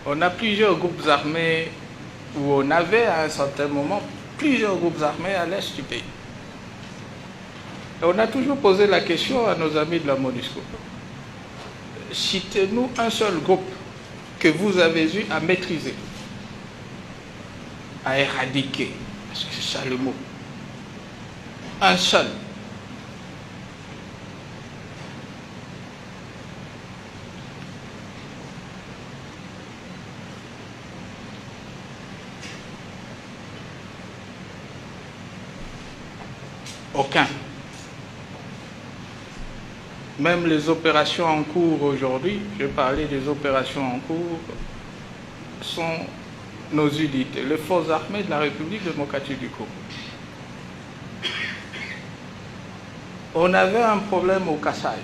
On a plusieurs groupes armés, ou on avait à un certain moment plusieurs groupes armés à l'est du pays. Et on a toujours posé la question à nos amis de la MONUSCO. Citez-nous un seul groupe que vous avez eu à maîtriser, à éradiquer, parce que c'est ça le mot. Un seul. Aucun. Même les opérations en cours aujourd'hui, je parlais des opérations en cours, sont nos unités, les forces armées de la République démocratique du Congo. On avait un problème au Kasaï.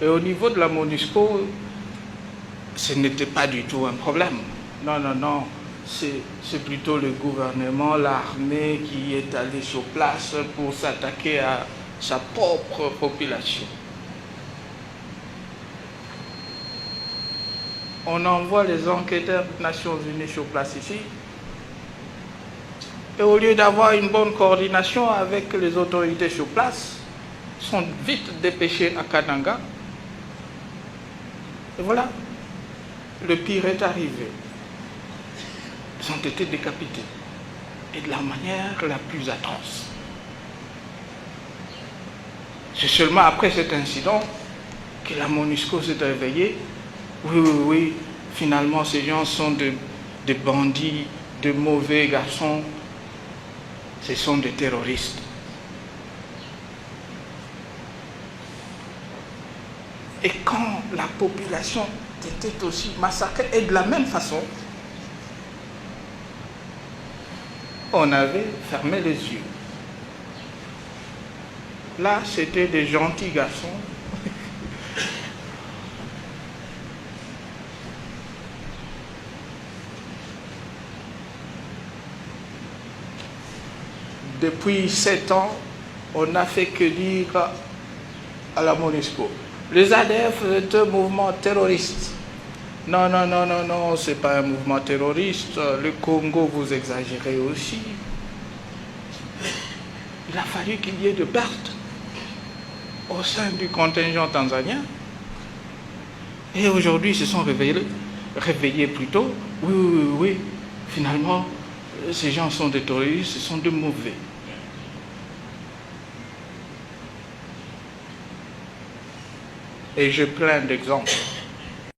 Et au niveau de la MONUSCO, ce n'était pas du tout un problème. Non, non, non. C'est plutôt le gouvernement, l'armée qui est allé sur place pour s'attaquer à sa propre population. On envoie les enquêteurs des Nations Unies sur place ici. Et au lieu d'avoir une bonne coordination avec les autorités sur place, ils sont vite dépêchés à Kananga. Et voilà, le pire est arrivé. Ils ont été décapités. Et de la manière la plus atroce. C'est seulement après cet incident que la MONUSCO s'est réveillée. Oui, oui, oui, finalement ces gens sont des bandits, de mauvais garçons. Ce sont des terroristes. Et quand la population était aussi massacrée, et de la même façon, on avait fermé les yeux. Là, c'était des gentils garçons. Depuis 7 ans, on n'a fait que dire à la MONUSCO. Les ADF est un mouvement terroriste. Non, non, non, non, non, ce n'est pas un mouvement terroriste. Le Congo, vous exagérez aussi. Il a fallu qu'il y ait de pertes au sein du contingent tanzanien. Et aujourd'hui, ils se sont réveillés plutôt. Oui, oui, oui, oui. Finalement, ces gens sont des terroristes, ce sont des mauvais. Et j'ai plein d'exemples.